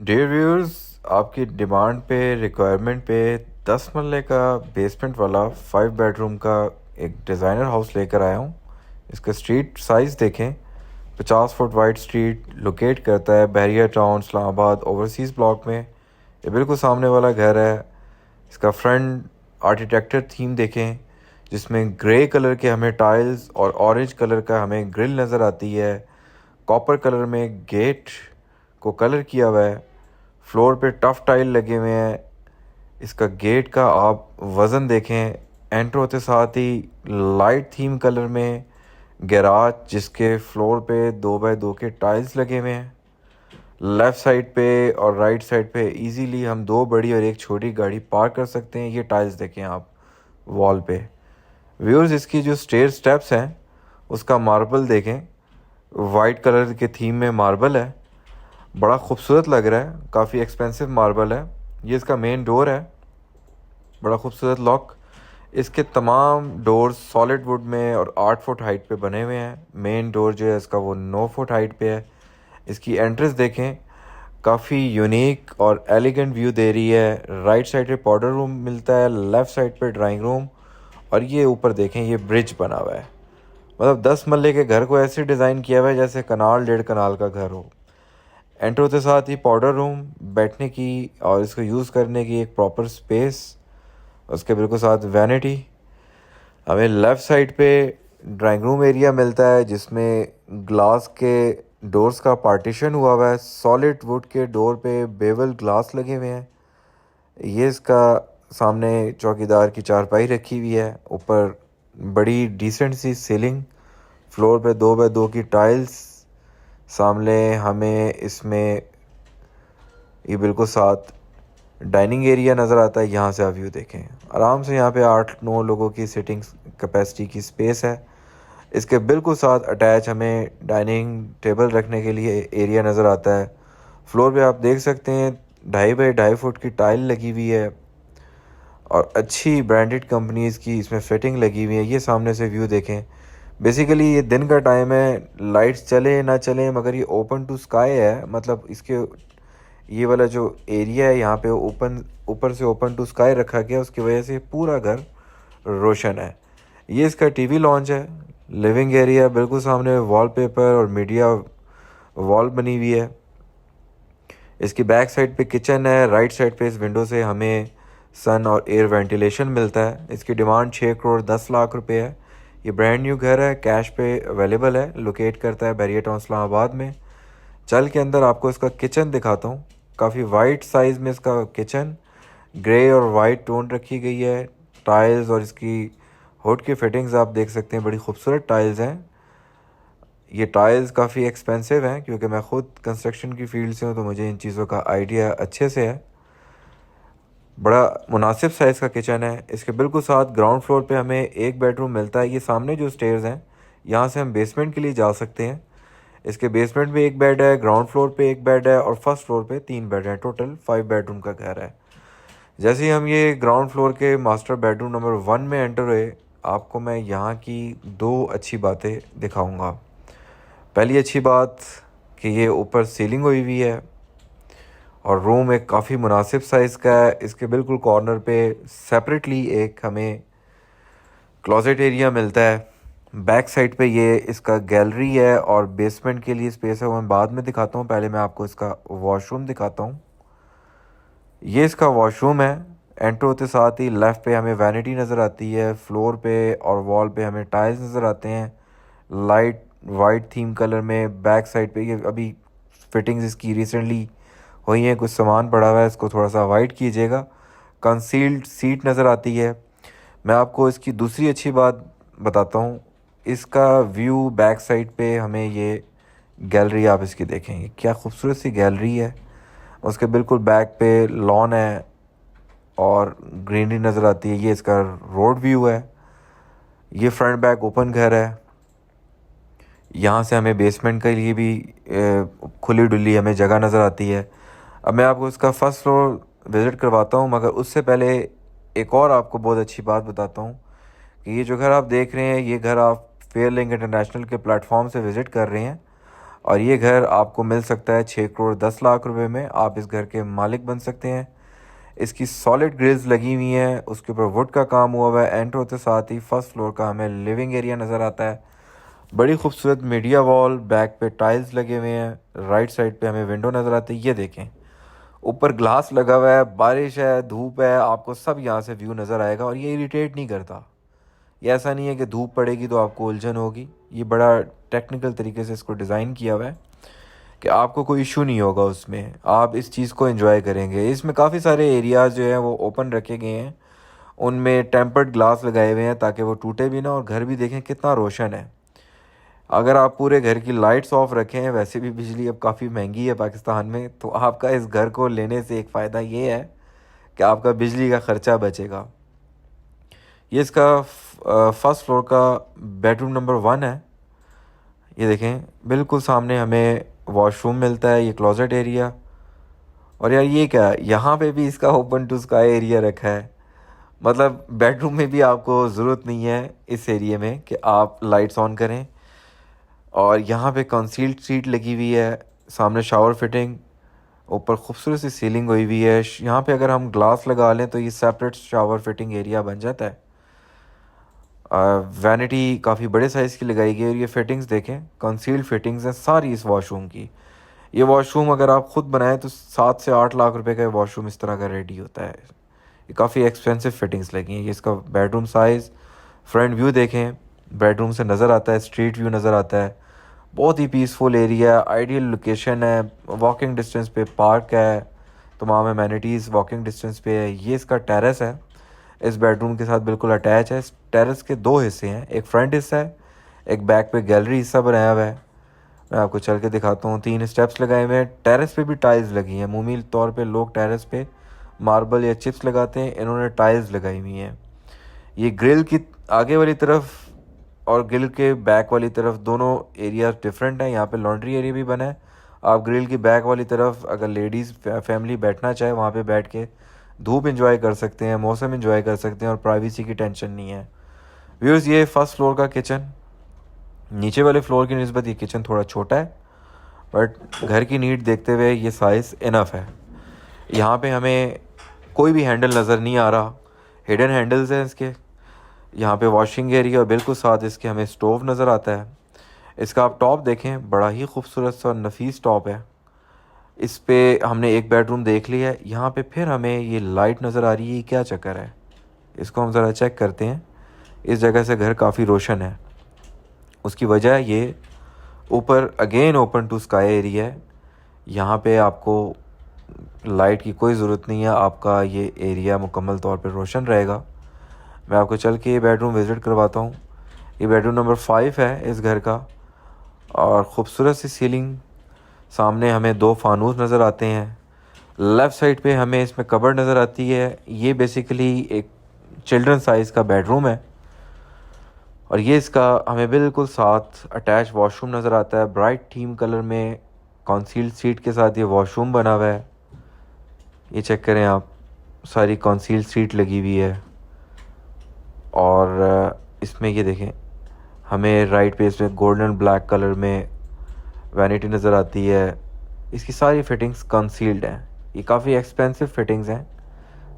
Dear viewers, आपकी demand पे requirement पे 10 मरले का बेसमेंट वाला 5 बेडरूम का एक डिज़ाइनर हाउस लेकर आया हूँ। इसका स्ट्रीट साइज़ देखें। 50 फुट वाइड स्ट्रीट लोकेट करता है बहरिया टाउन इस्लामाबाद ओवरसीज़ ब्लॉक में। ये बिल्कुल सामने वाला घर है। इसका फ्रंट आर्किटेक्चर थीम देखें, जिसमें ग्रे कलर के हमें टाइल्स और ऑरेंज कलर का हमें ग्रिल नज़र आती है। कॉपर कलर में गेट को कलर किया हुआ है। फ्लोर पे टफ टाइल लगे हुए हैं। इसका गेट का आप वज़न देखें। एंटर होते साथ ही लाइट थीम कलर में गैराज, जिसके फ्लोर पे 2 बाय 2 के टाइल्स लगे हुए हैं। लेफ़्ट साइड पे और राइट साइड पे इजीली हम 2 बड़ी और एक छोटी गाड़ी पार्क कर सकते हैं। ये टाइल्स देखें आप वॉल पे। व्यूअर्स, इसकी जो स्टेयर स्टेप्स हैं उसका मार्बल देखें। वाइट कलर के थीम में मार्बल है, बड़ा खूबसूरत लग रहा है। काफ़ी एक्सपेंसिव मार्बल है। ये इसका मेन डोर है, बड़ा खूबसूरत लॉक। इसके तमाम डोर्स सॉलिड वुड में और 8 फुट हाइट पे बने हुए हैं। मेन डोर जो है इसका वो 9 फुट हाइट पे है। इसकी एंट्रेंस देखें, काफ़ी यूनिक और एलिगेंट व्यू दे रही है। राइट साइड पे पाउडर रूम मिलता है, लेफ़्ट साइड पे ड्राइंग रूम, और ये ऊपर देखें ये ब्रिज बना हुआ है। मतलब 10 मरले के घर को ऐसे डिज़ाइन किया हुआ है जैसे कनाल 1.5 कनाल का घर हो। एंटर होते साथ ही पाउडर रूम, बैठने की और इसको यूज़ करने की एक प्रॉपर स्पेस। उसके बिल्कुल साथ वैनिटी। हमें लेफ़्ट साइड पे ड्राइंग रूम एरिया मिलता है, जिसमें ग्लास के डोर्स का पार्टीशन हुआ हुआ है। सॉलिड वुड के डोर पे बेवल ग्लास लगे हुए हैं। ये इसका सामने चौकीदार की चारपाई रखी हुई है। ऊपर बड़ी डिसेंट सी सीलिंग। फ्लोर पे 2 बाय 2 की टाइल्स। सामने हमें इसमें ये बिल्कुल साथ डाइनिंग एरिया नज़र आता है। यहाँ से आप व्यू देखें आराम से, यहाँ पे 8-9 लोगों की सिटिंग कैपेसिटी की स्पेस है। इसके बिल्कुल साथ अटैच हमें डाइनिंग टेबल रखने के लिए एरिया नज़र आता है। फ्लोर पे आप देख सकते हैं 2.5 बाय 2.5 फुट की टाइल लगी हुई है और अच्छी ब्रांडेड कंपनीज़ की इसमें फिटिंग लगी हुई है। ये सामने से व्यू देखें। बेसिकली ये दिन का टाइम है, लाइट्स चले ना चले, मगर ये ओपन टू स्काई है। मतलब इसके ये वाला जो एरिया है यहाँ पे ओपन, ऊपर से ओपन टू स्काई रखा गया, उसकी वजह से पूरा घर रोशन है। ये इसका टीवी लॉन्च है। लिविंग एरिया बिल्कुल सामने वॉलपेपर और मीडिया वॉल बनी हुई है। इसकी बैक साइड पे किचन है। राइट साइड पे इस विंडो से हमें सन और एयर वेंटिलेशन मिलता है। इसकी डिमांड 6 करोड़ 10 लाख रुपए है। ये ब्रांड न्यू घर है, कैश पे अवेलेबल है। लोकेट करता है बहरिया टाउन इस्लामाबाद में। चल के अंदर आपको इसका किचन दिखाता हूँ। काफ़ी वाइड साइज़ में इसका किचन, ग्रे और वाइट टोन रखी गई है। टाइल्स और इसकी हुड की फिटिंग्स आप देख सकते हैं, बड़ी खूबसूरत टाइल्स हैं। ये टाइल्स काफ़ी एक्सपेंसिव हैं, क्योंकि मैं ख़ुद कंस्ट्रक्शन की फील्ड से हूँ तो मुझे इन चीज़ों का आइडिया अच्छे से है। बड़ा मुनासिब साइज़ का किचन है। इसके बिल्कुल साथ ग्राउंड फ्लोर पे हमें एक बेडरूम मिलता है। ये सामने जो स्टेयर्स हैं, यहाँ से हम बेसमेंट के लिए जा सकते हैं। इसके बेसमेंट में एक बेड है, ग्राउंड फ्लोर पे एक बेड है और फर्स्ट फ्लोर पे 3 बेड है। टोटल 5 बेडरूम का घर है। जैसे ही हम ये ग्राउंड फ्लोर के मास्टर बेडरूम नंबर 1 में एंटर हुए, आपको मैं यहाँ की 2 अच्छी बातें दिखाऊंगा। पहली अच्छी बात कि ये ऊपर सीलिंग हुई हुई है और रूम एक काफ़ी मुनासिब साइज़ का है। इसके बिल्कुल कॉर्नर पे सेपरेटली एक हमें क्लोजेट एरिया मिलता है। बैक साइड पे ये इसका गैलरी है और बेसमेंट के लिए स्पेस है, वो मैं बाद में दिखाता हूँ। पहले मैं आपको इसका वॉशरूम दिखाता हूँ। ये इसका वॉशरूम है। एंटर होते साथ ही लेफ़्ट पे हमें वैनिटी नज़र आती है। फ्लोर पे और वॉल पे हमें टाइल्स नज़र आते हैं लाइट वाइट थीम कलर में। बैक साइड पे ये अभी फिटिंग्स इसकी रिसेंटली हुई हैं, कुछ सामान पड़ा हुआ है, इसको थोड़ा सा वाइट कीजिएगा। कंसील्ड सीट नज़र आती है। मैं आपको इसकी दूसरी अच्छी बात बताता हूँ। इसका व्यू बैक साइड पे हमें ये गैलरी आप इसकी देखेंगे, क्या खूबसूरत सी गैलरी है। उसके बिल्कुल बैक पे लॉन है और ग्रीनरी नज़र आती है। ये इसका रोड व्यू है। ये फ्रंट बैक ओपन घर है। यहाँ से हमें बेसमेंट के लिए भी खुली डुली हमें जगह नज़र आती है। अब मैं आपको इसका फर्स्ट फ्लोर विज़िट करवाता हूँ, मगर उससे पहले एक और आपको बहुत अच्छी बात बताता हूँ कि ये जो घर आप देख रहे हैं, ये घर आप फेयर लिंक इंटरनेशनल के प्लेटफॉर्म से विज़िट कर रहे हैं। और ये घर आपको मिल सकता है 6 करोड़ 10 लाख रुपए में। आप इस घर के मालिक बन सकते हैं। इसकी सॉलिड ग्रिल्स लगी हुई हैं, उसके ऊपर वुड का काम हुआ हुआ है। एंटर होते साथ ही फर्स्ट फ्लोर का हमें लिविंग एरिया नज़र आता है। बड़ी खूबसूरत मीडिया वॉल, बैक पे टाइल्स लगे हुए हैं। राइट साइड पे हमें विंडो नज़र आती है। ये देखें, ऊपर ग्लास लगा हुआ है, बारिश है, धूप है, आपको सब यहाँ से व्यू नज़र आएगा। और ये इरिटेट नहीं करता। ये ऐसा नहीं है कि धूप पड़ेगी तो आपको उलझन होगी। ये बड़ा टेक्निकल तरीके से इसको डिज़ाइन किया हुआ है कि आपको कोई इशू नहीं होगा उसमें। आप इस चीज़ को एंजॉय करेंगे। इसमें काफ़ी सारे एरियाज़ जो हैं वो ओपन रखे गए हैं, उनमें टेम्पर्ड ग्लास लगाए हुए हैं ताकि वो टूटे भी ना। और घर भी देखें कितना रोशन है। अगर आप पूरे घर की लाइट्स ऑफ रखें हैं, वैसे भी बिजली अब काफ़ी महंगी है पाकिस्तान में, तो आपका इस घर को लेने से एक फ़ायदा ये है कि आपका बिजली का ख़र्चा बचेगा। ये इसका फर्स्ट फ्लोर का बेडरूम नंबर 1 है। ये देखें, बिल्कुल सामने हमें वॉशरूम मिलता है, ये क्लोजेट एरिया। और यार ये क्या है, यहाँ पे भी इसका ओपन टू स्काई एरिया रखा है। मतलब बेडरूम में भी आपको ज़रूरत नहीं है इस एरिया में कि आप लाइट्स ऑन करें। और यहाँ पे कंसील्ड सीट लगी हुई है, सामने शावर फिटिंग, ऊपर खूबसूरत सी सीलिंग हुई हुई है। यहाँ पे अगर हम ग्लास लगा लें तो ये सेपरेट शावर फिटिंग एरिया बन जाता है। वैनिटी काफ़ी बड़े साइज़ की लगाई गई है। और ये फिटिंग्स देखें, कंसील्ड फिटिंग्स हैं सारी इस वॉशरूम की। ये वॉशरूम अगर आप ख़ुद बनाएं तो 7 से 8 लाख रुपए का वॉशरूम इस तरह का रेडी होता है। ये काफ़ी एक्सपेंसिव फिटिंग्स लगी हैं। ये इसका बेडरूम साइज़, फ्रंट व्यू देखें, बेडरूम से नज़र आता है, स्ट्रीट व्यू नज़र आता है। बहुत ही पीसफुल एरिया, आइडियल लोकेशन है। वॉकिंग डिस्टेंस पे पार्क है, तमाम एमेनिटीज़ वॉकिंग डिस्टेंस पे है। ये इसका टेरेस है, इस बेडरूम के साथ बिल्कुल अटैच है। इस टेरेस के 2 हिस्से हैं, एक फ्रंट हिस्सा है, एक बैक पे गैलरी हिस्सा बनाया हुआ है। मैं आपको चल के दिखाता हूँ। 3 स्टेप्स लगाए हुए हैं। टेरेस पे भी टाइल्स लगी हैं। मुमूमी तौर पे लोग टेरेस पे मार्बल या चिप्स लगाते हैं, इन्होंने टाइल्स लगाई हुई हैं। ये ग्रिल की आगे वाली तरफ और ग्रिल के बैक वाली तरफ दोनों एरिया डिफरेंट हैं। यहाँ पे लॉन्ड्री एरिया भी बना है। आप ग्रिल की बैक वाली तरफ अगर लेडीज़ फैमिली बैठना चाहे, वहाँ पे बैठ के धूप एंजॉय कर सकते हैं, मौसम एंजॉय कर सकते हैं और प्राइवेसी की टेंशन नहीं है। व्यूअर्स, ये फर्स्ट फ्लोर का किचन। नीचे वाले फ्लोर की निस्बत ये किचन थोड़ा छोटा है, बट घर की नीड देखते हुए ये साइज़ इनफ है। यहाँ पे हमें कोई भी हैंडल नज़र नहीं आ रहा, हिडन हैंडल्स हैं इसके। यहाँ पे वॉशिंग एरिया और बिल्कुल साथ इसके हमें स्टोव नज़र आता है। इसका आप टॉप देखें, बड़ा ही खूबसूरत सा नफीस टॉप है। इस पे हमने एक बेडरूम देख लिया है। यहाँ पे फिर हमें ये लाइट नज़र आ रही है, क्या चक्कर है, इसको हम ज़रा चेक करते हैं। इस जगह से घर काफ़ी रोशन है। उसकी वजह ये ऊपर again open to sky area है। यहाँ पे आपको लाइट की कोई ज़रूरत नहीं है, आपका ये एरिया मुकम्मल तौर पे रोशन रहेगा। मैं आपको चल के ये बेडरूम विज़िट करवाता हूँ। ये बेडरूम नंबर 5 है इस घर का। और ख़ूबसूरत सी सीलिंग, सामने हमें 2 फानूस नज़र आते हैं। लेफ़्ट साइड पे हमें इसमें कबर्ड नज़र आती है। ये बेसिकली एक चिल्ड्रन साइज़ का बेडरूम है। और ये इसका हमें बिल्कुल साथ अटैच वॉशरूम नज़र आता है। ब्राइट थीम कलर में कंसील्ड सीट के साथ ये वॉशरूम बना हुआ है। ये चेक करें आप, सारी कंसील्ड सीट लगी हुई है। और इसमें ये देखें, हमें राइट पे इसमें गोल्डन ब्लैक कलर में वैनिटी नज़र आती है। इसकी सारी फिटिंग्स कंसील्ड हैं। ये काफ़ी एक्सपेंसिव फिटिंग्स हैं।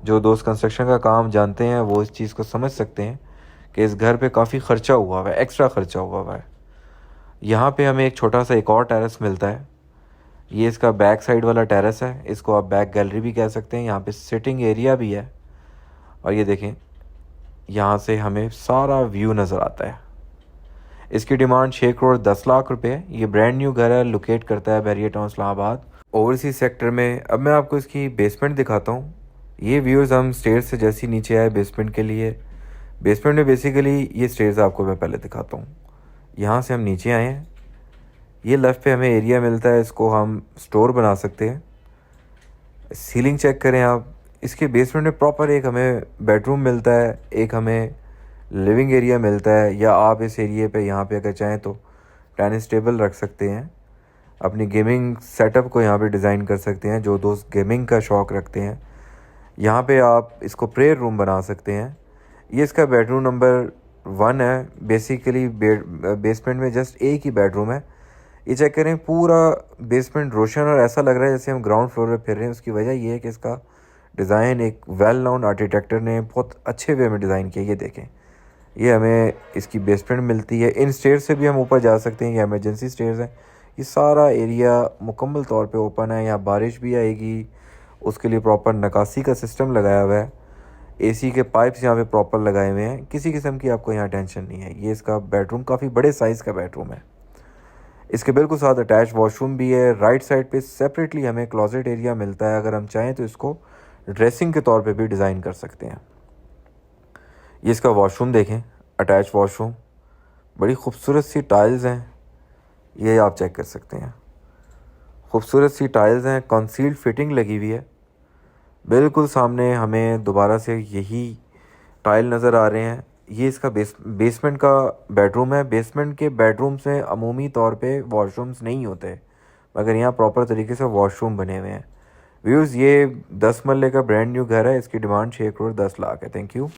जो दोस्त कंस्ट्रक्शन का काम जानते हैं वो इस चीज़ को समझ सकते हैं कि इस घर पे काफ़ी ख़र्चा हुआ है, एक्स्ट्रा ख़र्चा हुआ है। यहाँ पे हमें एक छोटा सा एक और टेरेस मिलता है। ये इसका बैक साइड वाला टेरेस है, इसको आप बैक गैलरी भी कह सकते हैं। यहाँ पे सिटिंग एरिया भी है। और ये देखें, यहाँ से हमें सारा व्यू नज़र आता है। इसकी डिमांड 6 करोड़ 10 लाख रुपए है। ये ब्रांड न्यू घर है, लोकेट करता है barrier town Islamabad overseas sector में। अब मैं आपको इसकी बेसमेंट दिखाता हूँ। ये व्यूज़ हम स्टेयर से जैसे नीचे आए बेसमेंट के लिए, बेसमेंट में बेसिकली ये स्टेयर्स आपको मैं पहले दिखाता हूँ। यहाँ से हम नीचे आए हैं, ये लेफ़्ट पे हमें एरिया मिलता है, इसको हम स्टोर बना सकते हैं। सीलिंग चेक करें आप, इसके बेसमेंट में प्रॉपर एक हमें बेडरूम मिलता है, एक हमें लिविंग एरिया मिलता है। या आप इस एरिया पे यहाँ पे अगर चाहें तो टेनिस टेबल रख सकते हैं, अपनी गेमिंग सेटअप को यहाँ पे डिज़ाइन कर सकते हैं। जो दोस्त गेमिंग का शौक़ रखते हैं, यहाँ पे आप इसको प्रेयर रूम बना सकते हैं। ये इसका बेडरूम नंबर 1 है। बेसिकली बेसमेंट में जस्ट एक ही बेडरूम है। ये चेक करें, पूरा बेसमेंट रोशन और ऐसा लग रहा है जैसे हम ग्राउंड फ्लोर पे फिर रहे हैं। उसकी वजह ये है कि इसका डिज़ाइन एक वेल नोन आर्किटेक्टर ने बहुत अच्छे वे में डिज़ाइन किया। ये देखें, ये हमें इसकी बेसमेंट मिलती है। इन स्टेयर से भी हम ऊपर जा सकते हैं, ये इमरजेंसी स्टेयर्स हैं। ये सारा एरिया मुकम्मल तौर पे ओपन है, यहाँ बारिश भी आएगी, उसके लिए प्रॉपर निकासी का सिस्टम लगाया हुआ है। एसी के पाइप्स यहाँ पे प्रॉपर लगाए हुए हैं, किसी किस्म की आपको यहाँ टेंशन नहीं है। ये इसका बेडरूम काफ़ी बड़े साइज़ का बेडरूम है। इसके बिल्कुल साथ अटैच वॉशरूम भी है। राइट साइड पे सेपरेटली हमें क्लोजेट एरिया मिलता है। अगर हम चाहें तो इसको ड्रेसिंग के तौर पे भी डिज़ाइन कर सकते हैं। ये इसका वॉशरूम देखें, अटैच वॉशरूम, बड़ी खूबसूरत सी टाइल्स हैं, ये आप चेक कर सकते हैं। खूबसूरत सी टाइल्स हैं, कंसील्ड फिटिंग लगी हुई है। बिल्कुल सामने हमें दोबारा से यही टाइल नज़र आ रहे हैं। ये इसका बेसमेंट का बेडरूम है। बेसमेंट के बेडरूम से अमूमी तौर पे वॉशरूम्स नहीं होते, मगर यहाँ प्रॉपर तरीके से वॉशरूम बने हुए हैं। व्यूज़, ये 10 मरले का ब्रांड न्यू घर है। इसकी डिमांड 6 करोड़ 10 लाख है। Thank you.